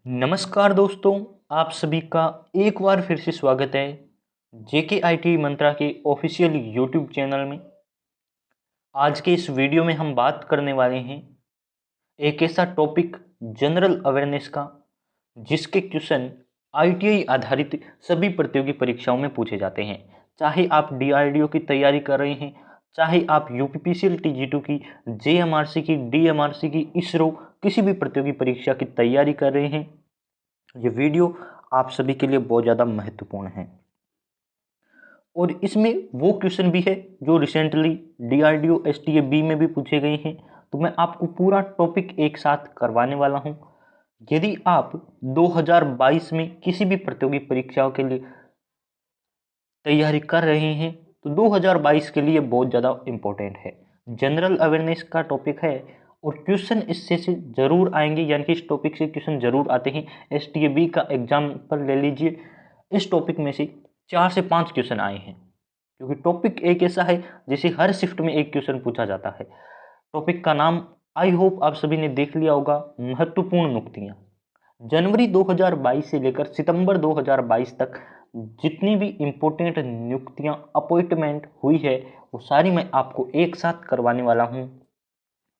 नमस्कार दोस्तों, आप सभी का एक बार फिर से स्वागत है जेके आईटी मंत्रा के ऑफिशियल यूट्यूब चैनल में। आज के इस वीडियो में हम बात करने वाले हैं एक ऐसा टॉपिक जनरल अवेयरनेस का जिसके क्वेश्चन आईटीआई आधारित सभी प्रतियोगी परीक्षाओं में पूछे जाते हैं। चाहे आप डीआरडीओ की तैयारी कर रहे हैं, चाहे आप यूपीपीसीएल टीजी2 की, जेएमआरसी की, डीएमआरसी की, इसरो किसी भी प्रतियोगी परीक्षा की तैयारी कर रहे हैं, ये वीडियो आप सभी के लिए बहुत ज़्यादा महत्वपूर्ण है। और इसमें वो क्वेश्चन भी है जो रिसेंटली डीआरडीओ एसटीए-बी में भी पूछे गए हैं, तो मैं आपको पूरा टॉपिक एक साथ करवाने वाला हूं। यदि आप 2022 में किसी भी प्रतियोगी परीक्षाओं के लिए तैयारी कर रहे हैं तो 2022 के लिए बहुत ज़्यादा इम्पोर्टेंट है। जनरल अवेयरनेस का टॉपिक है और क्वेश्चन इससे से जरूर आएंगे, यानी कि इस टॉपिक से क्वेश्चन जरूर आते हैं। एसटीए-बी का एग्जाम्पल ले लीजिए, इस टॉपिक में से 4 से 5 क्वेश्चन आए हैं, क्योंकि टॉपिक एक ऐसा है जिसे हर शिफ्ट में एक क्वेश्चन पूछा जाता है। टॉपिक का नाम आई होप आप सभी ने देख लिया होगा, महत्वपूर्ण नियुक्तियां। जनवरी 2022 से लेकर सितंबर 2022 तक जितनी भी इम्पोर्टेंट नियुक्तियां अपॉइंटमेंट हुई है वो सारी मैं आपको एक साथ करवाने वाला हूं।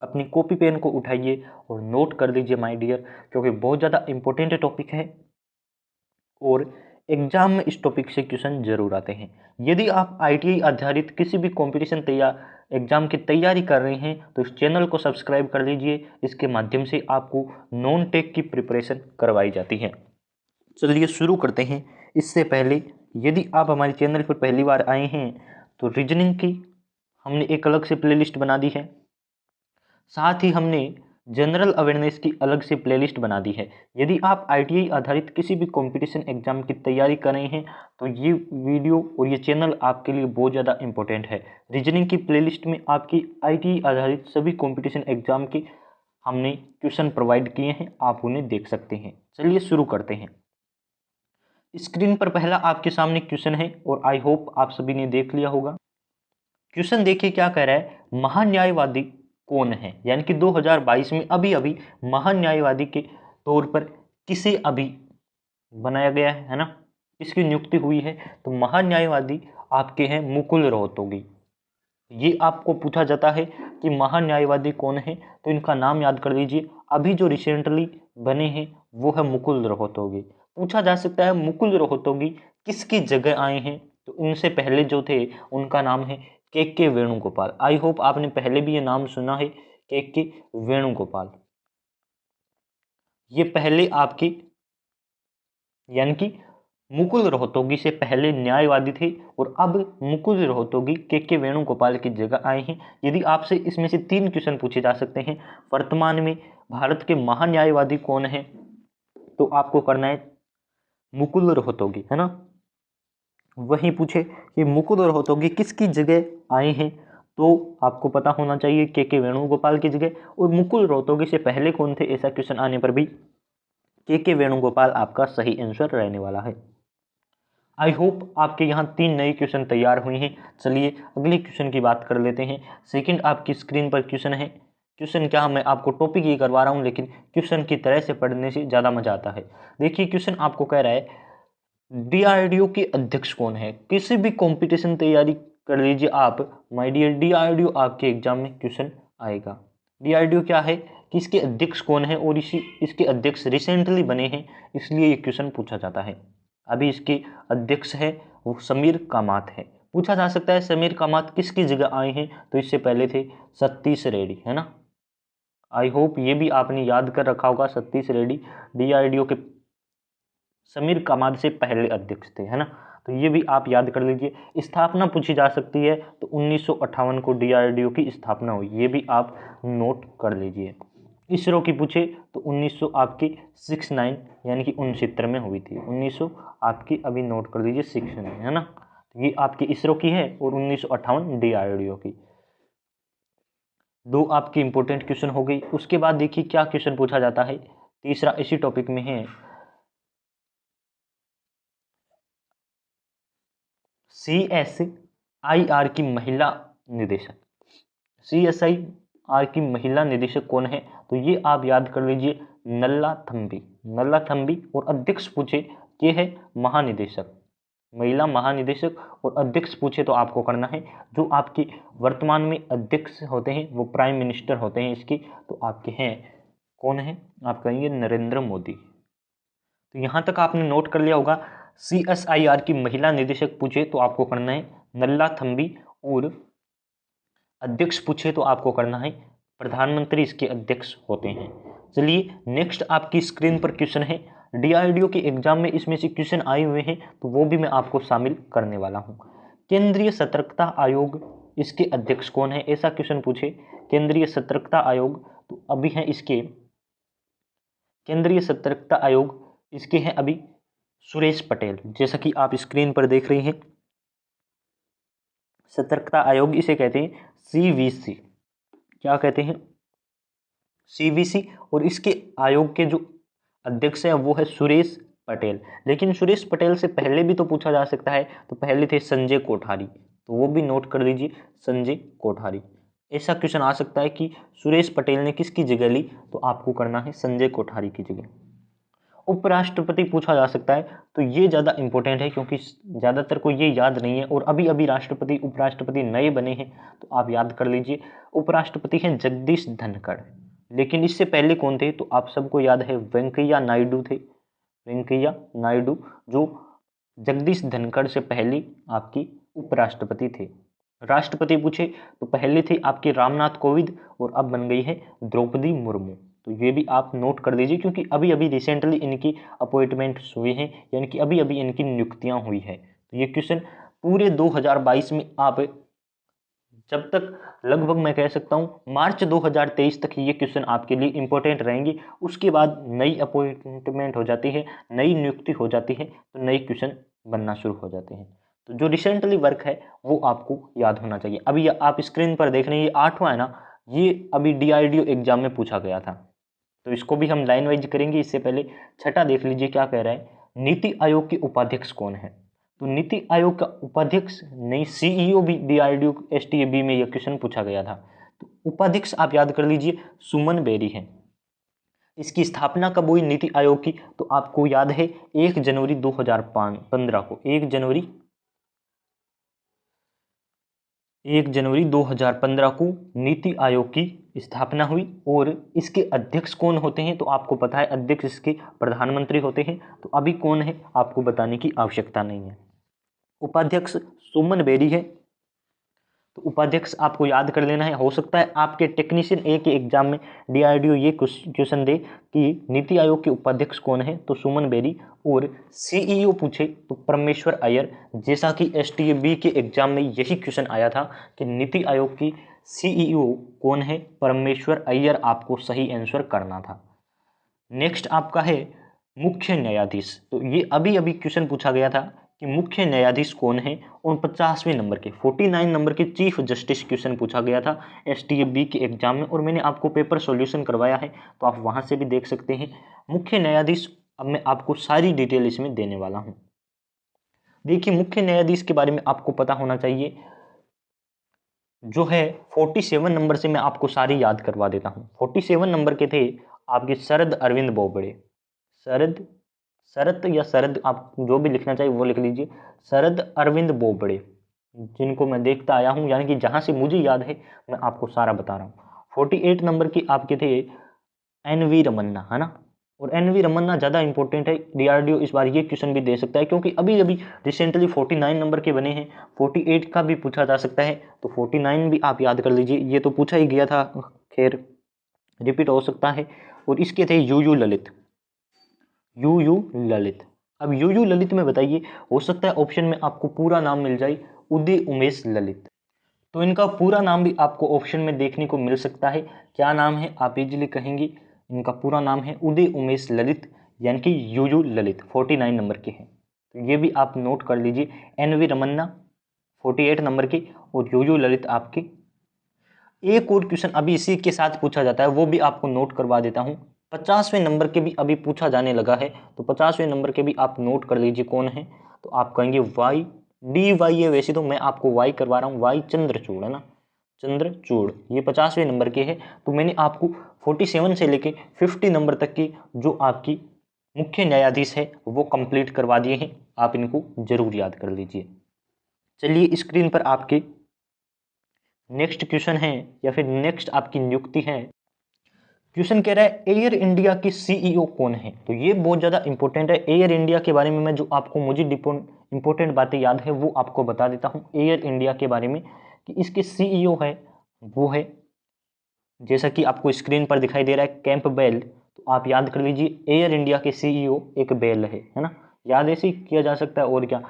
अपनी कॉपी पेन को उठाइए और नोट कर लीजिए माय डियर, क्योंकि बहुत ज़्यादा इम्पोर्टेंट टॉपिक है और एग्जाम में इस टॉपिक से क्वेश्चन जरूर आते हैं। यदि आप आईटीआई आधारित किसी भी कंपटीशन एग्जाम की तैयारी कर रहे हैं तो इस चैनल को सब्सक्राइब कर लीजिए। इसके माध्यम से आपको नॉन टेक की प्रिपरेशन करवाई जाती है। चलिए शुरू करते हैं। इससे पहले यदि आप हमारे चैनल पर पहली बार आए हैं तो रीजनिंग की हमने एक अलग से प्लेलिस्ट बना दी है, साथ ही हमने जनरल अवेयरनेस की अलग से प्लेलिस्ट बना दी है। यदि आप आईटीआई आधारित किसी भी कंपटीशन एग्जाम की तैयारी कर रहे हैं तो ये वीडियो और ये चैनल आपके लिए बहुत ज़्यादा इंपॉर्टेंट है। रीजनिंग की प्लेलिस्ट में आपकी आईटीआई आधारित सभी कंपटीशन एग्जाम के हमने क्वेश्चन प्रोवाइड किए हैं, आप उन्हें देख सकते हैं। चलिए शुरू करते हैं। स्क्रीन पर पहला आपके सामने क्वेश्चन है और आई होप आप सभी ने देख लिया होगा। क्वेश्चन देखिए क्या कह रहा है, महान्यायवादी कौन है, यानी कि 2022 में अभी अभी महान्यायवादी के तौर पर किसे अभी बनाया गया है ना, किसकी नियुक्ति हुई है। तो महान्यायवादी आपके हैं मुकुल रोहतगी। ये आपको पूछा जाता है कि महान्यायवादी कौन है, तो इनका नाम याद कर लीजिए। अभी जो रिसेंटली बने हैं वो है मुकुल रोहतगी। पूछा जा सकता है मुकुल रोहतगी किसकी जगह आए हैं, तो उनसे पहले जो थे उनका नाम है के वेणुगोपाल। आई होप आपने पहले भी ये नाम सुना है, के वेणुगोपाल। ये पहले आपके यानी कि मुकुल रोहतगी से पहले न्यायवादी थे और अब मुकुल रोहतगी के वेणुगोपाल की जगह आए हैं। यदि आपसे इसमें से 3 क्वेश्चन पूछे जा सकते हैं, वर्तमान में भारत के महान्यायवादी कौन है, तो आपको करना है मुकुल रोहतगी, है ना। वही पूछे कि मुकुल रोहतगी किसकी जगह आए हैं, तो आपको पता होना चाहिए के वेणुगोपाल की जगह। और मुकुल रोहतगी से पहले कौन थे, ऐसा क्वेश्चन आने पर भी के वेणुगोपाल आपका सही आंसर रहने वाला है। आई होप आपके यहाँ 3 नए क्वेश्चन तैयार हुए हैं। चलिए अगले क्वेश्चन की बात कर लेते हैं। सेकंड आपकी स्क्रीन पर क्वेश्चन है। क्वेश्चन क्या, मैं आपको टॉपिक ये करवा रहा हूँ लेकिन क्वेश्चन की तरह से पढ़ने से ज़्यादा मजा आता है। देखिए क्वेश्चन आपको कह रहा है डीआरडीओ के अध्यक्ष कौन है। किसी भी कंपटीशन तैयारी कर लीजिए आप माय डियर, डीआरडीओ आपके एग्जाम में क्वेश्चन आएगा। डीआरडीओ क्या है, कि इसके अध्यक्ष कौन है, और इसके अध्यक्ष रिसेंटली बने हैं, इसलिए ये क्वेश्चन पूछा जाता है। अभी इसके अध्यक्ष है वो समीर कामत है। पूछा जा सकता है समीर कामत किसकी जगह आए हैं, तो इससे पहले थे सतीश रेड्डी, है ना। आई होप ये भी आपने याद कर रखा होगा, सतीश रेड्डी डीआरडीओ के समीर कामत से पहले अध्यक्ष थे, है ना। तो ये भी आप याद कर लीजिए। स्थापना पूछी जा सकती है तो 1958 को डीआरडीओ की स्थापना हुई, ये भी आप नोट कर लीजिए। इसरो की पूछे तो 1900 आपकी 69 यानी कि 69 में हुई थी। 1900 आपकी अभी नोट कर लीजिए 69, है ना। तो ये आपकी इसरो की है और 1958 डीआरडीओ की। 2 आपकी इंपॉर्टेंट क्वेश्चन हो गई। उसके बाद देखिए क्या क्वेश्चन पूछा जाता है। तीसरा इसी टॉपिक में है, CSIR की महिला निदेशक, CSIR की महिला निदेशक कौन है, तो ये आप याद कर लीजिए, नल्ला थम्बी। नल्ला थम्बी और अध्यक्ष पूछे ये है महानिदेशक, महिला महानिदेशक, और अध्यक्ष पूछे तो आपको करना है जो आपके वर्तमान में अध्यक्ष होते हैं वो प्राइम मिनिस्टर होते हैं इसके, तो आपके हैं कौन है, आप कहेंगे नरेंद्र मोदी। तो यहाँ तक आपने नोट कर लिया होगा। CSIR की महिला निदेशक पूछे तो आपको करना है नल्ला थम्बी, और अध्यक्ष पूछे तो आपको करना है प्रधानमंत्री इसके अध्यक्ष होते हैं। चलिए नेक्स्ट आपकी स्क्रीन पर क्वेश्चन है, DRDO के एग्जाम में इसमें से क्वेश्चन आए हुए हैं तो वो भी मैं आपको शामिल करने वाला हूँ। केंद्रीय सतर्कता आयोग इसके अध्यक्ष कौन है, ऐसा क्वेश्चन पूछे। केंद्रीय सतर्कता आयोग तो अभी हैं इसके, केंद्रीय सतर्कता आयोग इसके हैं अभी सुरेश पटेल, जैसा कि आप स्क्रीन पर देख रही हैं। सतर्कता आयोग इसे कहते हैं CVC, क्या कहते हैं, CVC, और इसके आयोग के जो अध्यक्ष है वो है सुरेश पटेल। लेकिन सुरेश पटेल से पहले भी तो पूछा जा सकता है, तो पहले थे संजय कोठारी, तो वो भी नोट कर लीजिए, संजय कोठारी। ऐसा क्वेश्चन आ सकता है कि सुरेश पटेल ने किसकी जगह ली, तो आपको करना है संजय कोठारी की जगह। उपराष्ट्रपति पूछा जा सकता है, तो ये ज़्यादा इंपॉर्टेंट है क्योंकि ज़्यादातर को ये याद नहीं है, और अभी अभी राष्ट्रपति उपराष्ट्रपति नए बने हैं, तो आप याद कर लीजिए। उपराष्ट्रपति हैं जगदीश धनखड़, लेकिन इससे पहले कौन थे, तो आप सबको याद है वेंकैया नायडू थे। वेंकैया नायडू जो जगदीश धनखड़ से पहले आपकी उपराष्ट्रपति थे। राष्ट्रपति पूछे तो पहले थे आपके रामनाथ कोविंद, और अब बन गई है द्रौपदी मुर्मू। तो ये भी आप नोट कर लीजिए क्योंकि अभी अभी रिसेंटली इनकी अपॉइंटमेंट्स हुए हैं, यानी कि अभी अभी इनकी नियुक्तियां हुई है। तो ये क्वेश्चन पूरे 2022 में आप जब तक लगभग मैं कह सकता हूँ मार्च 2023 तक ये क्वेश्चन आपके लिए इंपॉर्टेंट रहेंगे। उसके बाद नई अपॉइंटमेंट हो जाती है, नई नियुक्ति हो जाती है, तो नई क्वेश्चन बनना शुरू हो जाते हैं। तो जो रिसेंटली वर्क है वो आपको याद होना चाहिए। अभी आप स्क्रीन पर देख रहे हैं ये 8वां है ना, ये अभी DRDO एग्जाम में पूछा गया था, तो इसको भी हम लाइन वाइज करेंगे। इससे पहले 6ठा देख लीजिए क्या कह रहा है, नीति आयोग के उपाध्यक्ष कौन है। तो नीति आयोग का उपाध्यक्ष नहीं, CEO भी DRDO STAB में यह क्वेश्चन पूछा गया था। तो उपाध्यक्ष आप याद कर लीजिए सुमन बेरी है। इसकी स्थापना कब हुई नीति आयोग की, तो आपको याद है 1 जनवरी 2015 को, 1 जनवरी 2015 को नीति आयोग की स्थापना हुई। और इसके अध्यक्ष कौन होते हैं, तो आपको पता है अध्यक्ष इसके प्रधानमंत्री होते हैं। तो अभी कौन है आपको बताने की आवश्यकता नहीं है। उपाध्यक्ष सुमन बेरी है, तो उपाध्यक्ष आपको याद कर लेना है। हो सकता है आपके टेक्नीशियन ए के एग्जाम में DRDO ये क्वेश्चन दे कि नीति आयोग के उपाध्यक्ष कौन है, तो सुमन बेरी। और CEO पूछे तो परमेश्वर अय्यर, जैसा कि STAB के एग्जाम में यही क्वेश्चन आया था कि नीति आयोग की CEO कौन है, परमेश्वर अय्यर आपको सही आंसर करना था। नेक्स्ट आपका है मुख्य न्यायाधीश, तो ये अभी अभी क्वेश्चन पूछा गया था कि मुख्य न्यायाधीश कौन है, और 50वें नंबर के 49 नंबर के चीफ जस्टिस क्वेश्चन पूछा गया था STAB के एग्जाम में, और मैंने आपको पेपर सॉल्यूशन करवाया है तो आप वहां से भी देख सकते हैं। मुख्य न्यायाधीश अब मैं आपको सारी डिटेल इसमें देने वाला हूं। देखिए मुख्य न्यायाधीश के बारे में आपको पता होना चाहिए, जो है 47 नंबर से मैं आपको सारी याद करवा देता हूँ। 47 नंबर के थे आपके शरद अरविंद बोबड़े, शरद आप जो भी लिखना चाहिए वो लिख लीजिए, शरद अरविंद बोबड़े, जिनको मैं देखता आया हूँ, यानी कि जहाँ से मुझे याद है मैं आपको सारा बता रहा हूँ। 48 नंबर के आपके थे NV रमन्ना, है ना, और NV रमन्ना ज़्यादा इंपॉर्टेंट है। DRDO इस बार ये क्वेश्चन भी दे सकता है क्योंकि अभी अभी रिसेंटली 49 नंबर के बने हैं, 48 का भी पूछा जा सकता है, तो 49 भी आप याद कर लीजिए, ये तो पूछा ही गया था, खैर रिपीट हो सकता है। और इसके थे UU ललित, ललित। अब UU ललित में बताइए, हो सकता है ऑप्शन में आपको पूरा नाम मिल जाए उदय उमेश ललित, तो इनका पूरा नाम भी आपको ऑप्शन में देखने को मिल सकता है। क्या नाम है आप इजीली कहेंगे, इनका पूरा नाम है उदय उमेश ललित, यानी कि UU ललित, 49 नंबर के हैं, तो ये भी आप नोट कर लीजिए। NV रमन्ना 48 नंबर के, और UU ललित आपके। एक और क्वेश्चन अभी इसी के साथ पूछा जाता है, वो भी आपको नोट करवा देता हूँ। 50वें नंबर के भी अभी पूछा जाने लगा है, तो 50वें नंबर के भी आप नोट कर लीजिए कौन है, तो आप कहेंगे DY है, वैसे तो मैं आपको Y करवा रहा हूँ, Y चंद्रचूड़, है ना, चंद्रचूड़, ये 50वें नंबर के हैं। तो मैंने आपको 47 से लेके 50 नंबर तक की जो आपकी मुख्य न्यायाधीश है वो कंप्लीट करवा दिए हैं, आप इनको जरूर याद कर लीजिए। चलिए स्क्रीन पर आपके नेक्स्ट क्वेश्चन है या फिर नेक्स्ट आपकी नियुक्ति है। क्वेश्चन कह रहा है एयर इंडिया की सीईओ कौन है। तो ये बहुत ज़्यादा इंपॉर्टेंट है। एयर इंडिया के बारे में मैं जो आपको मुझे इंपॉर्टेंट बातें याद है वो आपको बता देता हूँ एयर इंडिया के बारे में, कि इसके सीईओ है वो है, जैसा कि आपको स्क्रीन पर दिखाई दे रहा है, कैंपबेल। तो आप याद कर लीजिए एयर इंडिया के सीईओ एक बेल है ना, याद ऐसे ही किया जा सकता है और क्या।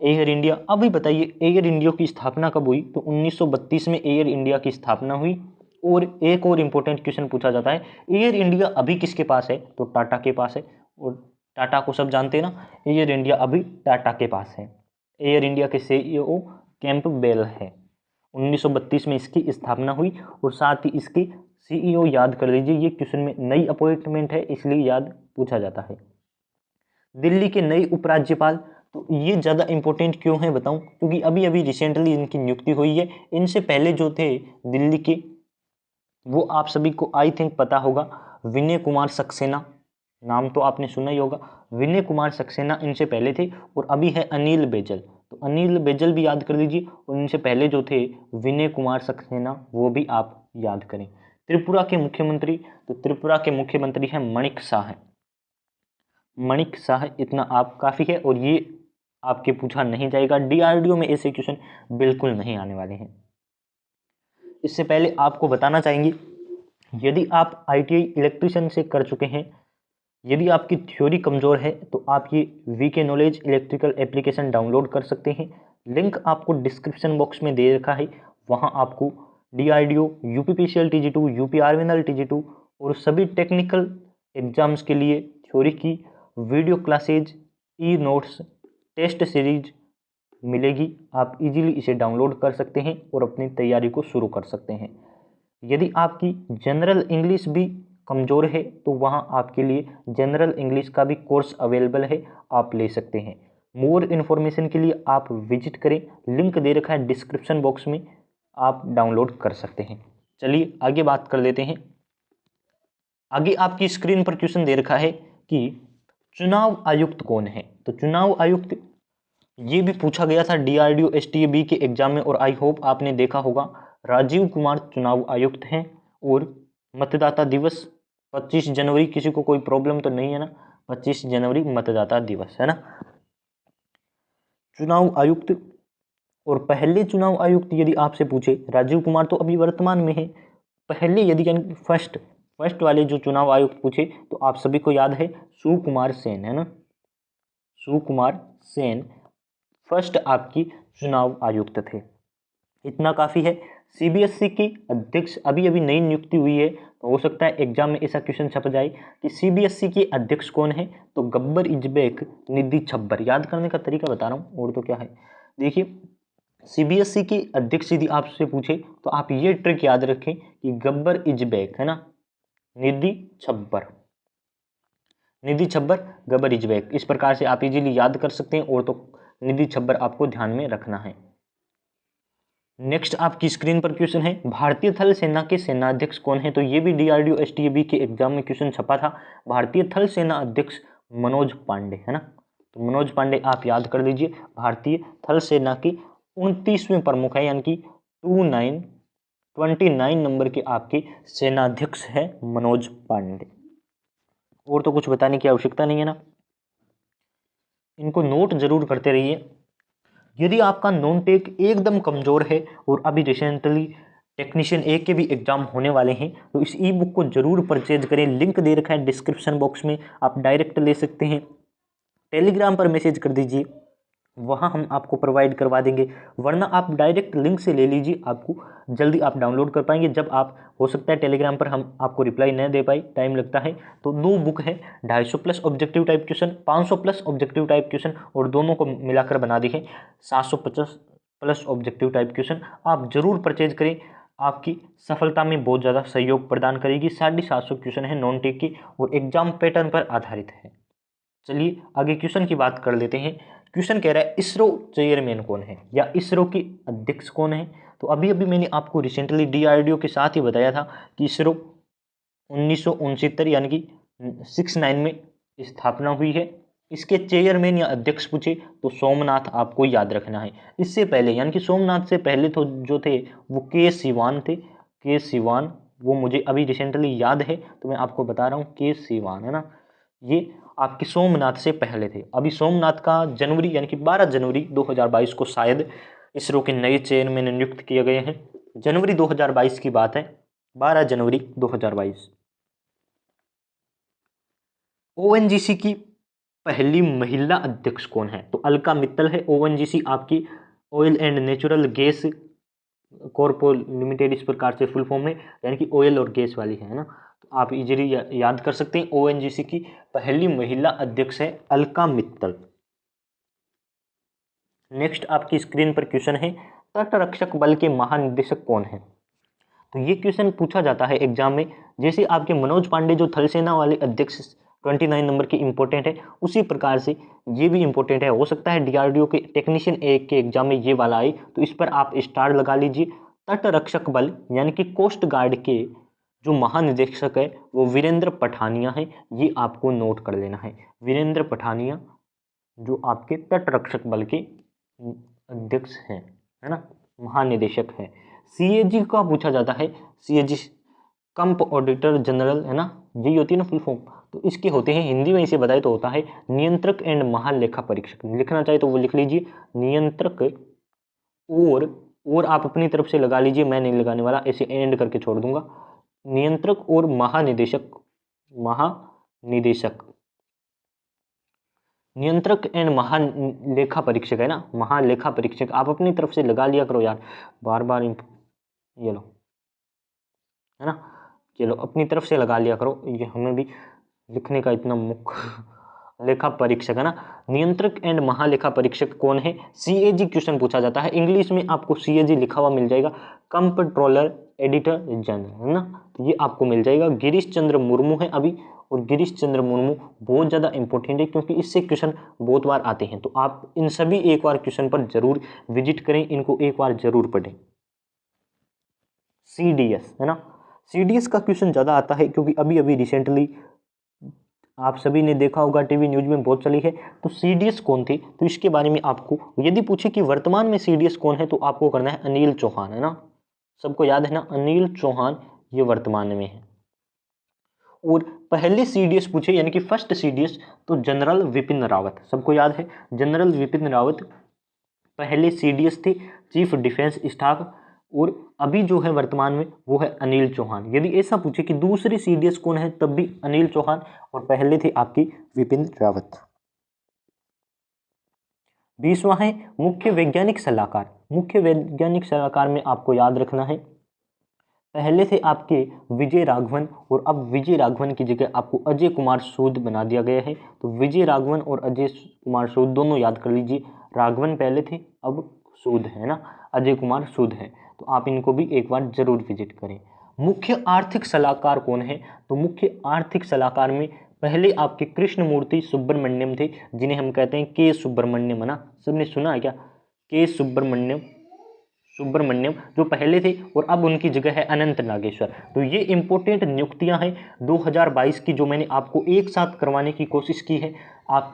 एयर इंडिया, अभी बताइए एयर इंडिया की स्थापना कब हुई। तो 1932 में एयर इंडिया की स्थापना हुई। और एक और इम्पोर्टेंट क्वेश्चन पूछा जाता है, एयर इंडिया अभी किसके पास है। तो टाटा के पास है, और टाटा को सब जानते हैं ना। एयर इंडिया अभी टाटा के पास है। एयर इंडिया के सीईओ कैंपबेल है। 1932 में इसकी स्थापना हुई। और साथ ही इसकी सीईओ याद कर लीजिए, ये क्वेश्चन में नई अपॉइंटमेंट है इसलिए याद पूछा जाता है। दिल्ली के नए उपराज्यपाल, तो ये ज़्यादा इंपॉर्टेंट क्यों है बताऊं, क्योंकि अभी अभी रिसेंटली इनकी नियुक्ति हुई है। इनसे पहले जो थे दिल्ली के, वो आप सभी को आई थिंक पता होगा, विनय कुमार सक्सेना, नाम तो आपने सुना ही होगा। विनय कुमार सक्सेना इनसे पहले थे। और अभी है अनिल बैजल, तो अनिल बैजल भी याद कर लीजिए। और इनसे पहले जो थे विनय कुमार सक्सेना, वो भी आप याद करें। त्रिपुरा के मुख्यमंत्री, तो त्रिपुरा के मुख्यमंत्री हैं मणिक शाह। मणिक शाह, इतना आप काफ़ी है। और ये आपके पूछा नहीं जाएगा, डीआरडीओ में ऐसे क्वेश्चन बिल्कुल नहीं आने वाले हैं। इससे पहले आपको बताना चाहेंगे, यदि आप आईटीआई इलेक्ट्रीशियन से कर चुके हैं, यदि आपकी थ्योरी कमज़ोर है तो आप ये VK knowledge electrical application download कर सकते हैं। लिंक आपको डिस्क्रिप्शन बॉक्स में दे रखा है। वहाँ आपको डीआरडीओ, यूपीपीसीएल टीजी2, यूपीआरवीएनएल टीजी2 और सभी टेक्निकल एग्जाम्स के लिए थ्योरी की video classes, e notes, test series मिलेगी। आप इजीली इसे डाउनलोड कर सकते हैं और अपनी तैयारी को शुरू कर सकते हैं। यदि आपकी जनरल इंग्लिश भी कमज़ोर है तो वहाँ आपके लिए जनरल इंग्लिश का भी कोर्स अवेलेबल है, आप ले सकते हैं। मोर इन्फॉर्मेशन के लिए आप विजिट करें, लिंक दे रखा है डिस्क्रिप्शन बॉक्स में, आप डाउनलोड कर सकते हैं। चलिए आगे बात कर लेते हैं। आगे आपकी स्क्रीन पर क्वेश्चन दे रखा है कि चुनाव आयुक्त कौन है। तो चुनाव आयुक्त ये भी पूछा गया था डीआरडीओ एसटीएबी के एग्जाम में, और आई होप आपने देखा होगा। राजीव कुमार चुनाव आयुक्त हैं। और मतदाता दिवस 25 जनवरी, किसी को कोई प्रॉब्लम तो नहीं है ना, 25 जनवरी मतदाता दिवस है ना। चुनाव आयुक्त, और पहले चुनाव आयुक्त यदि आपसे पूछे, राजीव कुमार तो अभी वर्तमान में है, पहले यदि यानी फर्स्ट वाले जो चुनाव आयुक्त पूछे तो आप सभी को याद है सुकुमार सेन है ना। सुकुमार सेन फर्स्ट आपकी चुनाव आयुक्त थे। इतना काफ़ी है। सीबीएसई की अध्यक्ष, अभी अभी नई नियुक्ति हुई है, तो हो सकता है एग्जाम में ऐसा क्वेश्चन छप जाए कि सीबीएसई के अध्यक्ष कौन है। तो गब्बर इजबेक निधि छब्बर, याद करने का तरीका बता रहा हूँ और तो क्या है। देखिए सीबीएसई की अध्यक्ष यदि आपसे पूछे तो आप ये ट्रिक याद रखें कि गब्बर इजबेक है ना, निधि छब्बर, निधि छब्बर, गब्बर इजबेक, इस प्रकार से आप इजीली याद कर सकते हैं। और तो निधि छब्बर आपको ध्यान में रखना है। नेक्स्ट आपकी स्क्रीन पर क्वेश्चन है, भारतीय थल सेना के सेनाध्यक्ष कौन है। तो ये भी डीआरडीओ एसटीएबी के एग्जाम में क्वेश्चन छपा था। भारतीय थल सेना अध्यक्ष मनोज पांडे है ना। तो मनोज पांडे आप याद कर लीजिए, भारतीय थल सेना के 29वें प्रमुख है, यानी कि 29 नंबर के आपके सेनाध्यक्ष है मनोज पांडे। और तो कुछ बताने की आवश्यकता नहीं है ना, इनको नोट जरूर करते रहिए। यदि आपका नॉन टेक एकदम कमज़ोर है और अभी रिसेंटली टेक्नीशियन 1 के भी एग्जाम होने वाले हैं, तो इस ई बुक को जरूर परचेज करें। लिंक दे रखा है डिस्क्रिप्शन बॉक्स में, आप डायरेक्ट ले सकते हैं। टेलीग्राम पर मैसेज कर दीजिए, वहाँ हम आपको प्रोवाइड करवा देंगे, वरना आप डायरेक्ट लिंक से ले लीजिए, आपको जल्दी आप डाउनलोड कर पाएंगे। जब आप, हो सकता है टेलीग्राम पर हम आपको रिप्लाई न दे पाए, टाइम लगता है। तो 2 बुक है, 250 plus objective type question, 500 plus objective type question, और दोनों को मिलाकर बना दी है 750 प्लस ऑब्जेक्टिव टाइप क्वेश्चन। आप जरूर परचेज करें, आपकी सफलता में बहुत ज़्यादा सहयोग प्रदान करेगी। 750 क्वेश्चन है नॉन टेक की और एग्जाम पैटर्न पर आधारित है। चलिए आगे क्वेश्चन की बात कर लेते हैं। क्वेश्चन कह रहा है इसरो चेयरमैन कौन है या इसरो के अध्यक्ष कौन है। तो अभी अभी मैंने आपको रिसेंटली DRDO के साथ ही बताया था कि इसरो 1969 यानी कि 69 में स्थापना हुई है। इसके चेयरमैन या अध्यक्ष पूछे तो सोमनाथ आपको याद रखना है। इससे पहले यानी कि सोमनाथ से पहले तो जो थे वो के सिवान थे। के सिवान, वो मुझे अभी रिसेंटली याद है तो मैं आपको बता रहा हूँ, के सिवान है ना, ये आपके सोमनाथ से पहले थे। अभी सोमनाथ का जनवरी यानी कि 12 जनवरी 2022 को शायद इसरो के नए चेयरमैन नियुक्त किए गए हैं। जनवरी 2022 की बात है, 12 जनवरी 2022। ONGC की पहली महिला अध्यक्ष कौन है? तो अलका मित्तल है। ONGC आपकी oil and natural gas corporation limited इस प्रकार से फुल फॉर्म है, यानी कि ऑयल और गैस वाली है ना। तो आप इजीली याद कर सकते हैं। ONGC की पहली महिला अध्यक्ष है अलका मित्तल। नेक्स्ट आपकी स्क्रीन पर क्वेश्चन है, तटरक्षक बल के महानिदेशक कौन है? तो ये क्वेश्चन पूछा जाता है एग्जाम में। जैसे आपके मनोज पांडे जो थल सेना वाले अध्यक्ष 29 नंबर की इंपॉर्टेंट है, उसी प्रकार से ये भी इंपॉर्टेंट है। हो सकता है DRDO के टेक्नीशियन 1 के एग्जाम में ये वाला आए, तो इस पर आप स्टार लगा लीजिए। तटरक्षक बल यानी कि कोस्ट गार्ड के जो महानिदेशक है वो वीरेंद्र पठानिया है। ये आपको नोट कर लेना है, वीरेंद्र पठानिया जो आपके तटरक्षक बल के अध्यक्ष हैं, है ना, महानिदेशक है। CAG का पूछा जाता है। CAG कंप ऑडिटर जनरल है ना, ये होती है ना फुल फॉर्म। तो इसके होते हैं, हिंदी में इसे बताए तो होता है नियंत्रक एंड महालेखा परीक्षक। लिखना चाहे तो वो लिख लीजिए, नियंत्रक और आप अपनी तरफ से लगा लीजिए, मैं नहीं लगाने वाला, ऐसे एंड करके छोड़ दूंगा। नियंत्रक और महानिदेशक, महानिदेशक, नियंत्रक एंड महालेखा परीक्षक है ना, महालेखा परीक्षक आप अपनी तरफ से लगा लिया करो यार, बार बार ये लो, है ना, चलो अपनी तरफ से लगा लिया करो, ये हमें भी लिखने का इतना मुख्य लेखा परीक्षक है ना। नियंत्रक एंड महालेखा परीक्षक कौन है? CAG क्वेश्चन पूछा जाता है। इंग्लिश में आपको CAG लिखा हुआ मिल जाएगा, कंप्ट्रोलर एडिटर जनरल है ना, तो ये आपको मिल जाएगा। गिरीश चंद्र मुर्मू है अभी, और गिरीश चंद्र मुर्मू बहुत ज़्यादा इंपॉर्टेंट है क्योंकि इससे क्वेश्चन बहुत बार आते हैं। तो आप इन सभी एक बार क्वेश्चन पर जरूर विजिट करें, इनको एक बार जरूर पढ़ें। CDS है ना, CDS का क्वेश्चन ज़्यादा आता है क्योंकि अभी अभी रिसेंटली आप सभी ने देखा होगा, टीवी न्यूज में बहुत चली है। तो CDS कौन थे, तो इसके बारे में आपको यदि पूछे कि वर्तमान में CDS कौन है, तो आपको करना है अनिल चौहान है ना, सबको याद है ना, अनिल चौहान ये वर्तमान में है। और पहले CDS पूछे यानी कि फर्स्ट CDS तो जनरल विपिन रावत, सबको याद है, जनरल विपिन रावत पहले CDS थे, चीफ डिफेंस स्टाफ। और अभी जो है वर्तमान में वो है अनिल चौहान। यदि ऐसा पूछे कि दूसरे CDS कौन है, तब भी अनिल चौहान, और पहले थे आपकी विपिन रावत। 20वां है मुख्य वैज्ञानिक सलाहकार। मुख्य वैज्ञानिक सलाहकार में आपको याद रखना है, पहले थे आपके विजय राघवन, और अब विजय राघवन की जगह आपको अजय कुमार सूद बना दिया गया है। तो विजय राघवन और अजय कुमार सूद दोनों याद कर लीजिए, राघवन पहले थे, अब सूद है ना, अजय कुमार सूद है। तो आप इनको भी एक बार जरूर विजिट करें। मुख्य आर्थिक सलाहकार कौन है, तो मुख्य आर्थिक सलाहकार में पहले आपके कृष्णमूर्ति सुब्रमण्यम थे, जिन्हें हम कहते हैं के सुब्रमण्यम है ना, सबने सुना है क्या, के सुब्रमण्यम जो पहले थे, और अब उनकी जगह है अनंत नागेश्वर। तो ये इंपॉर्टेंट नियुक्तियां हैं 2022 की, जो मैंने आपको एक साथ करवाने की कोशिश की है। आप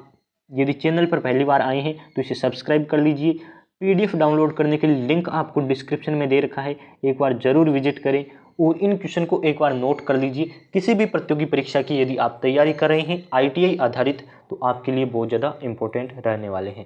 यदि चैनल पर पहली बार आए हैं तो इसे सब्सक्राइब कर लीजिए। PDF डाउनलोड करने के लिए लिंक आपको डिस्क्रिप्शन में दे रखा है, एक बार जरूर विजिट करें और इन क्वेश्चन को एक बार नोट कर लीजिए। किसी भी प्रतियोगी परीक्षा की यदि आप तैयारी कर रहे हैं ITI आधारित, तो आपके लिए बहुत ज़्यादा इंपॉर्टेंट रहने वाले हैं।